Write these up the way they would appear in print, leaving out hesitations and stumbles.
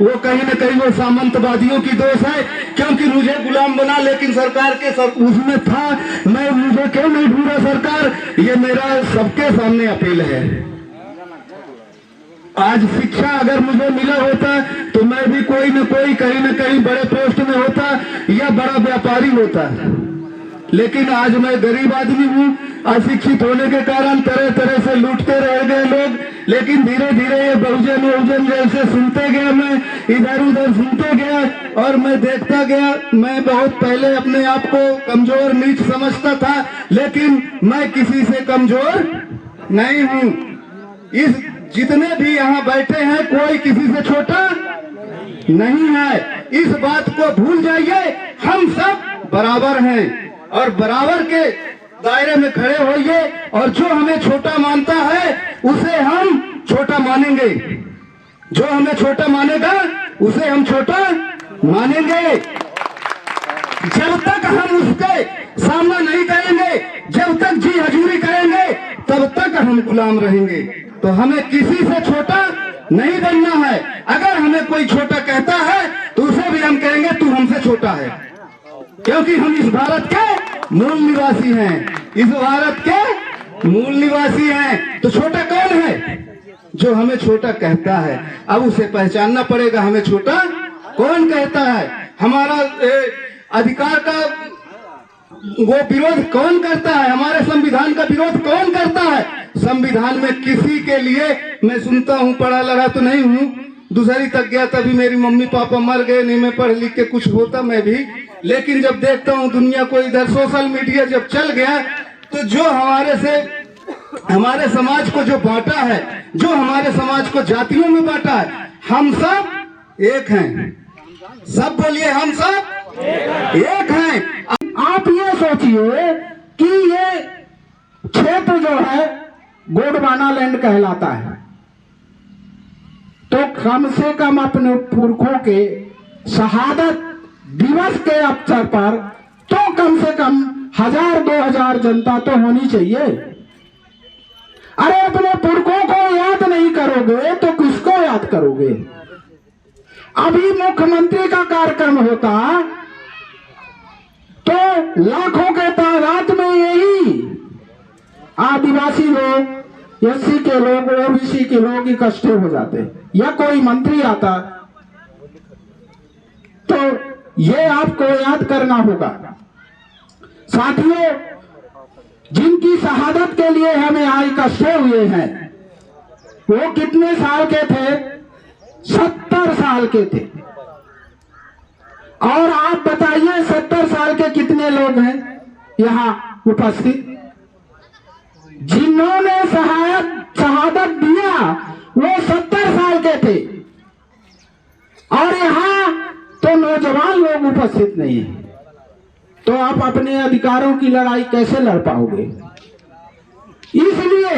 वो कहीं न कहीं वो सामंतवादियों की दोष है, क्योंकि मुझे गुलाम बना लेकिन सरकार के उसमें था, मैं मुझे क्यों नहीं ढूंढा सरकार। ये मेरा सबके सामने अपील है। आज शिक्षा अगर मुझे मिला होता तो मैं भी कोई न कोई कहीं न कहीं बड़े पोस्ट में होता या बड़ा व्यापारी होता, लेकिन आज मैं गरीब आदमी हूँ। अशिक्षित होने के कारण तरह तरह से लूटते रह गए लोग, लेकिन धीरे धीरे ये बहुजन जैसे सुनते गया, मैं इधर उधर सुनते गया और मैं देखता गया। मैं बहुत पहले अपने आप को कमजोर नीच समझता था, लेकिन मैं किसी से कमजोर नहीं हूँ। इस जितने भी यहाँ बैठे हैं कोई किसी से छोटा नहीं है, इस बात को भूल जाइए। हम सब बराबर हैं और बराबर के दायरे में खड़े होइए, और जो हमें छोटा मानता है उसे हम छोटा मानेंगे, जो हमें छोटा मानेगा उसे हम छोटा मानेंगे। जब तक हम उसके सामना नहीं करेंगे, जब तक जी हजूरी करेंगे, तब तक हम गुलाम रहेंगे। तो हमें किसी से छोटा नहीं बनना है। अगर हमें कोई छोटा कहता है तो उसे भी हम कहेंगे तू हमसे छोटा है, क्योंकि हम इस भारत के मूल निवासी हैं, इस भारत के मूल निवासी हैं। तो छोटा कौन है? जो हमें छोटा कहता है। अब उसे पहचानना पड़ेगा, हमें छोटा कौन कहता है, हमारा अधिकार का वो विरोध कौन करता है, हमारे संविधान का विरोध कौन करता है। संविधान में किसी के लिए, मैं सुनता हूँ, पढ़ा लड़ा तो नहीं हूँ, दूसरी तक गया तभी मेरी मम्मी पापा मर गए, नहीं मैं पढ़ लिख के कुछ होता मैं भी, लेकिन जब देखता हूँ दुनिया को, इधर सोशल मीडिया जब चल गया, तो जो हमारे समाज को जो बांटा है, जो हमारे समाज को जातियों में बांटा है, हम सब एक हैं। सब बोलिए, हम सब एक हैं। आप ये सोचिए कि ये क्षेत्र जो है गोंडवाना लैंड कहलाता है, तो कम से कम अपने पुरखों के शहादत दिवस के अवसर पर तो कम से कम 1000-2000 जनता तो होनी चाहिए। अरे अपने पुरखों को याद नहीं करोगे तो किसको याद करोगे? अभी मुख्यमंत्री का कार्यक्रम होता तो लाखों के तादाद में यही आदिवासी लोग, एससी के लोग, ओबीसी के लोग इकट्ठे हो जाते, या कोई मंत्री आता, तो ये आपको याद करना होगा। साथियों, जिनकी शहादत के लिए हम यहाँ इकट्ठे हुए हैं, वो कितने साल के थे? 70 साल के थे। और आप बताइए 70 साल के कितने लोग हैं यहाँ उपस्थित? जिन्होंने शहादत दिया वो 70 साल के थे, और यहाँ तो नौजवान लोग उपस्थित नहीं है। तो आप अपने अधिकारों की लड़ाई कैसे लड़ पाओगे? इसलिए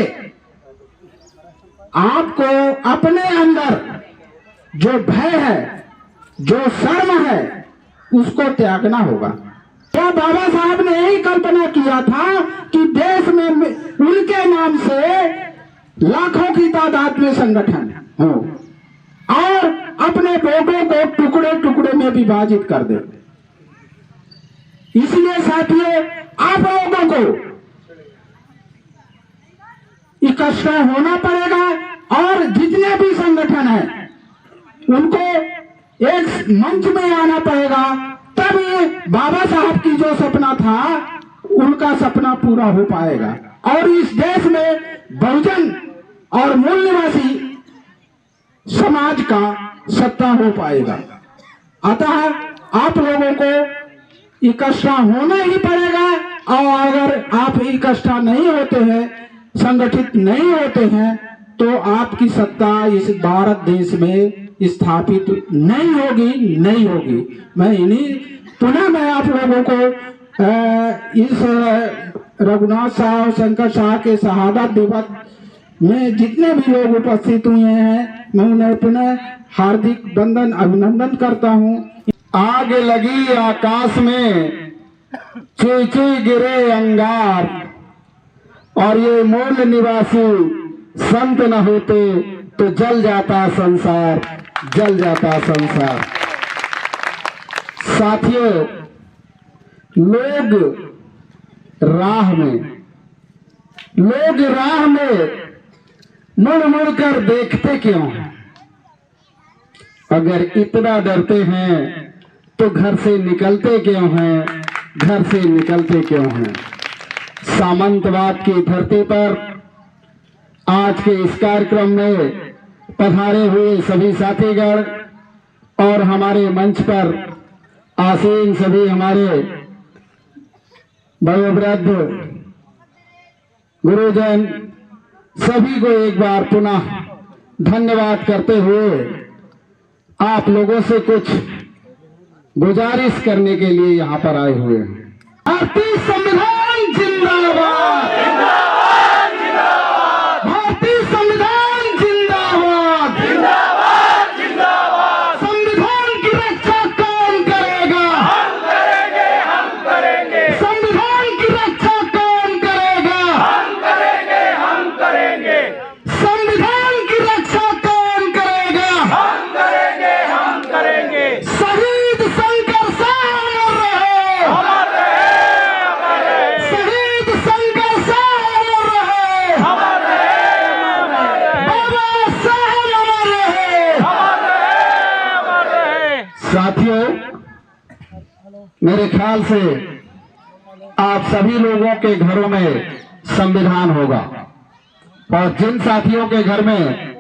आपको अपने अंदर जो भय है, जो शर्म है, उसको त्यागना होगा। तो बाबा साहब ने यही कल्पना किया था कि देश में उनके नाम से लाखों की तादाद में संगठन हो और अपने लोगों को टुकड़े टुकड़े में विभाजित कर दे। इसलिए साथियों, आप लोगों को इकट्ठा होना पड़ेगा और जितने भी संगठन हैं उनको एक मंच में आना पड़ेगा, तभी बाबा साहब की जो सपना था उनका सपना पूरा हो पाएगा और इस देश में बहुजन और मूल निवासी समाज का सत्ता हो पाएगा। अतः आप लोगों को इकट्ठा होना ही पड़ेगा, और अगर आप इकट्ठा नहीं होते हैं, संगठित नहीं होते हैं, तो आपकी सत्ता इस भारत देश में स्थापित नहीं होगी। मैं आप लोगों को इस रघुनाथ शाह और शंकर शाह के शहादत दिवस में जितने भी लोग उपस्थित हुए हैं, मैं उन्हें पुनः हार्दिक वंदन अभिनंदन करता हूँ। आग लगी आकाश में, चींची गिरे अंगार, और ये मूल निवासी संत न होते तो जल जाता संसार। जल जाता संसार। साथियों, लोग राह में मुड़ मुड़ कर देखते क्यों हैं? अगर इतना डरते हैं तो घर से निकलते क्यों हैं? घर से निकलते क्यों हैं? सामंतवाद की धरती पर आज के इस कार्यक्रम में पधारे हुए सभी साथीगण और हमारे मंच पर आसीन सभी हमारे वयोवृद्ध गुरुजन सभी को एक बार पुनः धन्यवाद करते हुए आप लोगों से कुछ गुजारिश करने के लिए यहाँ पर आए हुए हैं। भारतीय संविधान जिंदाबाद, भारतीय संविधान जिंदाबाद, संविधान की रक्षा कौन करेगा? हम करेंगे। संविधान की रक्षा कौन करेगा? हम करेंगे। संविधान की रक्षा कौन करेगा? हम करेंगे। शहीद शंकर साहब अमर रहे। शहीद शंकर साहब अमर रहे। बाबा साहब अमर रहे। साथियों, मेरे ख्याल से आप सभी लोगों के घरों में संविधान होगा और जिन साथियों के घर में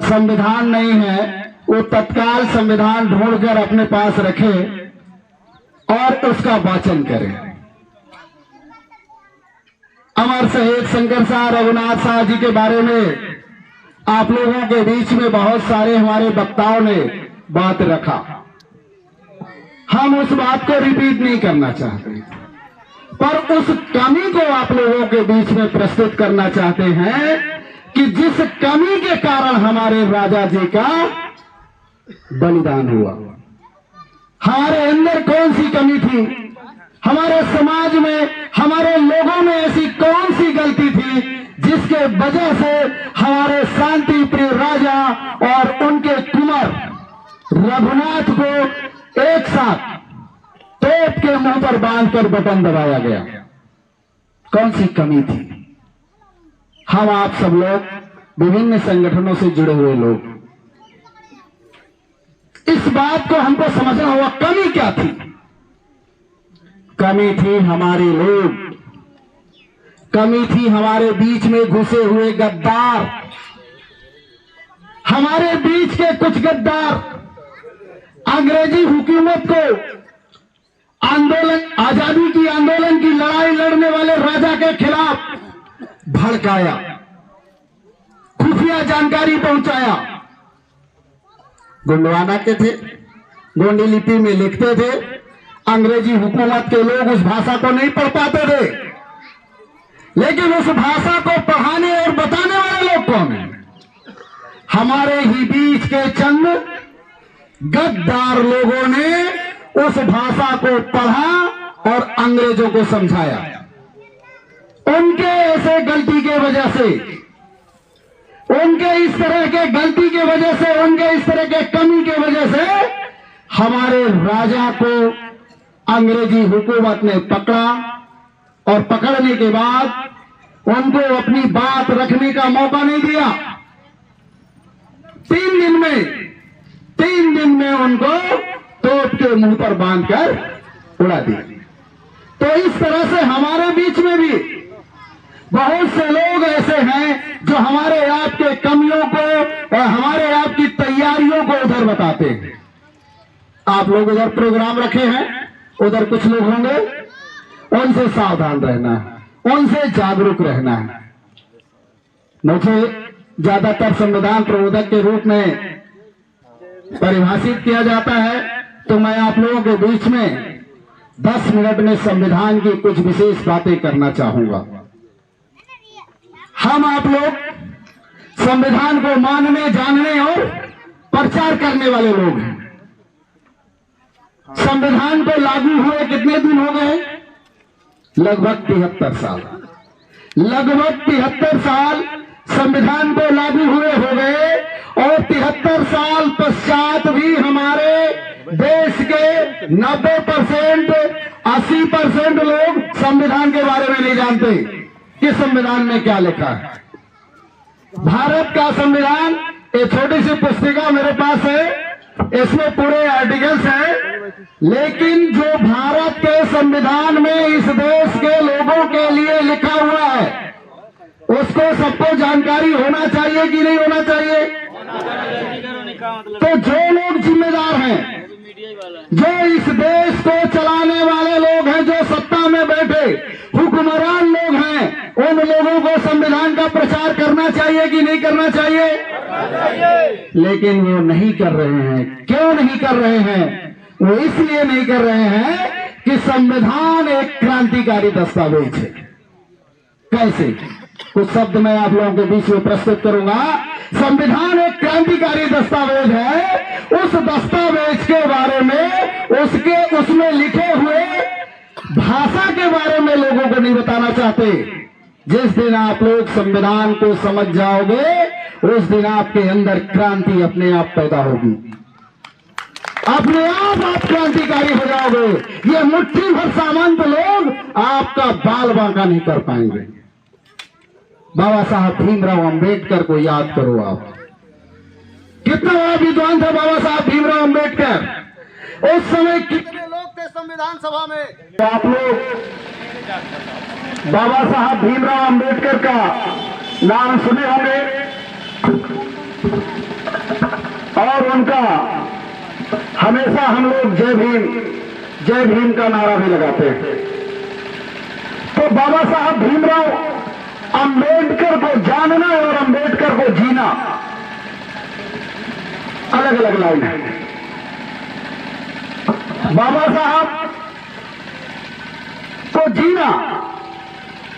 संविधान नहीं है वो तत्काल संविधान ढूंढकर अपने पास रखे और उसका वाचन करें। अमर शहीद शंकर साहब रघुनाथ साहब जी के बारे में आप लोगों के बीच में बहुत सारे हमारे वक्ताओं ने बात रखा। हम उस बात को रिपीट नहीं करना चाहते, पर उस कमी को आप लोगों के बीच में प्रस्तुत करना चाहते हैं कि जिस कमी के कारण हमारे राजा जी का बलिदान हुआ। हमारे अंदर कौन सी कमी थी? हमारे समाज में, हमारे लोगों में ऐसी कौन सी गलती थी जिसके वजह से हमारे शांति प्रिय राजा और उनके कुंवर रघुनाथ को एक साथ तोप के मुंह पर बांधकर बटन दबाया गया? कौन सी कमी थी? हम आप सब लोग विभिन्न संगठनों से जुड़े हुए लोग, इस बात को हमको समझना होगा, कमी क्या थी? कमी थी हमारे लोग, कमी थी हमारे बीच में घुसे हुए गद्दार। हमारे बीच के कुछ गद्दार अंग्रेजी हुकूमत को आंदोलन, आजादी की आंदोलन की लड़ाई लड़ने वाले राजा के खिलाफ भड़काया, खुफिया जानकारी पहुंचाया। गोंडवाना के थे, गोंडी लिपि में लिखते थे। अंग्रेजी हुकूमत के लोग उस भाषा को नहीं पढ़ पाते थे, लेकिन उस भाषा को पढ़ाने और बताने वाले लोग कौन है? हमारे ही बीच के चंद गद्दार लोगों ने उस भाषा को पढ़ा और अंग्रेजों को समझाया। उनके ऐसे गलती के वजह से, उनके इस तरह के गलती के वजह से, उनके इस तरह के कमी के वजह से हमारे राजा को अंग्रेजी हुकूमत ने पकड़ा और पकड़ने के बाद उनको अपनी बात रखने का मौका नहीं दिया। 3 दिन में उनको तोप के मुंह पर बांधकर उड़ा दिया। तो इस तरह से हमारे बीच में भी बहुत से लोग ऐसे हैं जो हमारे आपके कमियों को और हमारे आपकी तैयारियों को उधर बताते हैं। आप लोग उधर प्रोग्राम रखे हैं, उधर कुछ लोग होंगे, उनसे सावधान रहना है, उनसे जागरूक रहना है। मुझे ज्यादातर संविधान प्रबोधक के रूप में परिभाषित किया जाता है, तो मैं आप लोगों के बीच में 10 मिनट में संविधान की कुछ विशेष बातें करना चाहूंगा। हम आप लोग संविधान को मानने, जानने और प्रचार करने वाले लोग हैं। संविधान को लागू हुए कितने दिन हो गए? लगभग 73 साल। लगभग 73 साल संविधान को लागू हुए हो गए और 73 साल पश्चात 90% 80% लोग संविधान के बारे में नहीं जानते कि संविधान में क्या लिखा है। भारत का संविधान एक छोटी सी पुस्तिका मेरे पास है, इसमें पूरे आर्टिकल्स हैं, लेकिन जो भारत के संविधान में इस देश के लोगों के लिए लिखा हुआ है उसको सबको जानकारी होना चाहिए कि नहीं होना चाहिए। तो जो लोग जिम्मेदार हैं, जो इस देश को चलाने वाले लोग हैं, जो सत्ता में बैठे हुक्मरान लोग हैं, उन लोगों को संविधान का प्रचार करना चाहिए कि नहीं करना चाहिए। लेकिन वो नहीं कर रहे हैं। क्यों नहीं कर रहे हैं? वो इसलिए नहीं कर रहे हैं कि संविधान एक क्रांतिकारी दस्तावेज है। कैसे? कुछ शब्द मैं आप लोगों के बीच में प्रस्तुत करूंगा। संविधान एक क्रांतिकारी दस्तावेज है। उस दस्तावेज के बारे में, उसमें लिखे हुए भाषा के बारे में लोगों को नहीं बताना चाहते। जिस दिन आप लोग संविधान को समझ जाओगे उस दिन आपके अंदर क्रांति अपने आप पैदा होगी, अपने आप क्रांतिकारी हो जाओगे। ये मुट्ठी भर सामंत लोग आपका बाल बांका नहीं कर पाएंगे। बाबा साहब भीमराव अंबेडकर को याद करो। आप कितना बड़ा विद्वान था बाबा साहब भीमराव अंबेडकर। उस समय कितने लोग थे संविधान सभा में? तो आप लोग बाबा साहब भीमराव अंबेडकर का नाम सुने होंगे और उनका हमेशा हम लोग जय भीम का नारा भी लगाते हैं। तो बाबा साहब भीमराव अंबेडकर को जानना और अंबेडकर को जीना अलग अलग लाइन है। बाबा साहब को जीना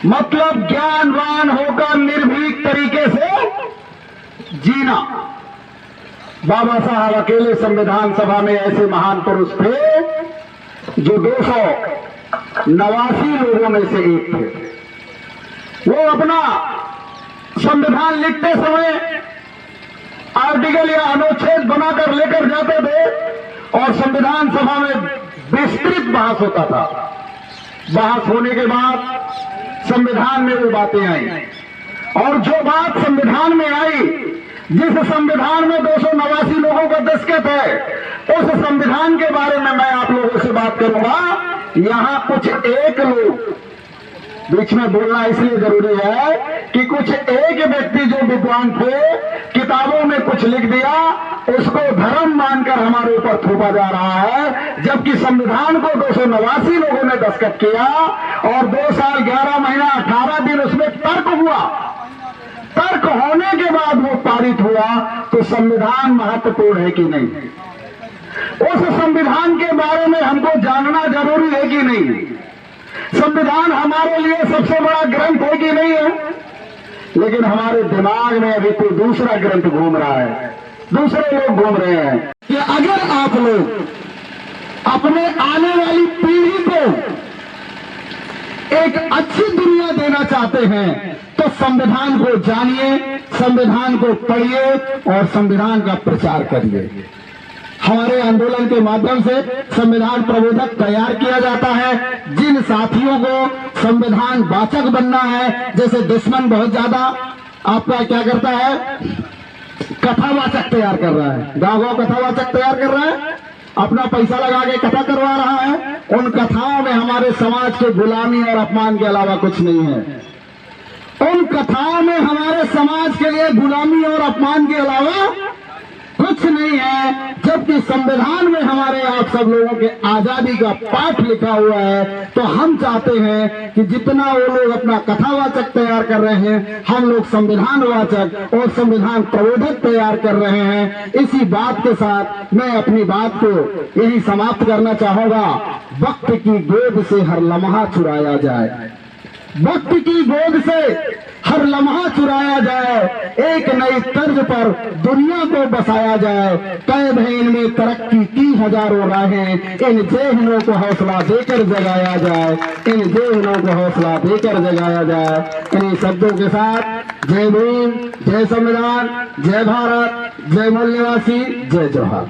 मतलब ज्ञानवान होकर निर्भीक तरीके से जीना। बाबा साहब अकेले संविधान सभा में ऐसे महान पुरुष थे जो 289 लोगों में से एक थे। वो अपना संविधान लिखते समय आर्टिकल या अनुच्छेद बनाकर लेकर जाते थे और संविधान सभा में विस्तृत बहस होता था। बहस होने के बाद संविधान में वो बातें आई और जो बात संविधान में आई, जिस संविधान में 289 लोगों का दस्तखत है, उस संविधान के बारे में मैं आप लोगों से बात करूंगा। यहां कुछ एक लोग, बीच में बोलना इसलिए जरूरी है कि कुछ एक व्यक्ति जो विद्वान थे, किताबों में कुछ लिख दिया, उसको धर्म मानकर हमारे ऊपर थोपा जा रहा है। जबकि संविधान को 289 लोगों ने दस्तखत किया और 2 साल 11 महीना 18 दिन उसमें तर्क हुआ। तर्क होने के बाद वो पारित हुआ। तो संविधान महत्वपूर्ण है कि नहीं? उस संविधान के बारे में हमको जानना जरूरी है कि नहीं? संविधान हमारे लिए सबसे बड़ा ग्रंथ है कि नहीं है? लेकिन हमारे दिमाग में अभी कोई दूसरा ग्रंथ घूम रहा है, दूसरे लोग घूम रहे हैं। कि अगर आप लोग अपने आने वाली पीढ़ी को एक अच्छी दुनिया देना चाहते हैं तो संविधान को जानिए, संविधान को पढ़िए और संविधान का प्रचार करिए। हमारे आंदोलन के माध्यम से संविधान प्रबोधक तैयार किया जाता है। जिन साथियों को संविधान वाचक बनना है, जैसे दुश्मन बहुत ज्यादा आपका क्या करता है, कथावाचक तैयार कर रहा है, गाँव कथावाचक तैयार कर रहा है, अपना पैसा लगा के कथा करवा रहा है। उन कथाओं में हमारे समाज के गुलामी और अपमान के अलावा कुछ नहीं है। उन कथाओं में हमारे समाज के लिए गुलामी और अपमान के अलावा कुछ नहीं है। जबकि संविधान में हमारे आप सब लोगों के आजादी का पाठ लिखा हुआ है। तो हम चाहते हैं कि जितना वो लोग अपना कथावाचक तैयार कर रहे हैं, हम लोग संविधान वाचक और संविधान प्रबोधक तैयार कर रहे हैं। इसी बात के साथ मैं अपनी बात को यही समाप्त करना चाहूंगा। वक्त की गोद से हर लम्हा चुराया जाए, वक्त की गोद से हर लम्हा चुराया जाए, एक नई तर्ज पर दुनिया को बसाया जाए। कैद है इनमें तरक्की की हजारों राहें, इन जेहनों को हौसला देकर जगाया जाए, इन जेहनों को हौसला देकर जगाया जाए। इन्हीं शब्दों के साथ जय भीम, जय संविधान, जय भारत, जय मूल्यवासी, जय जोहार।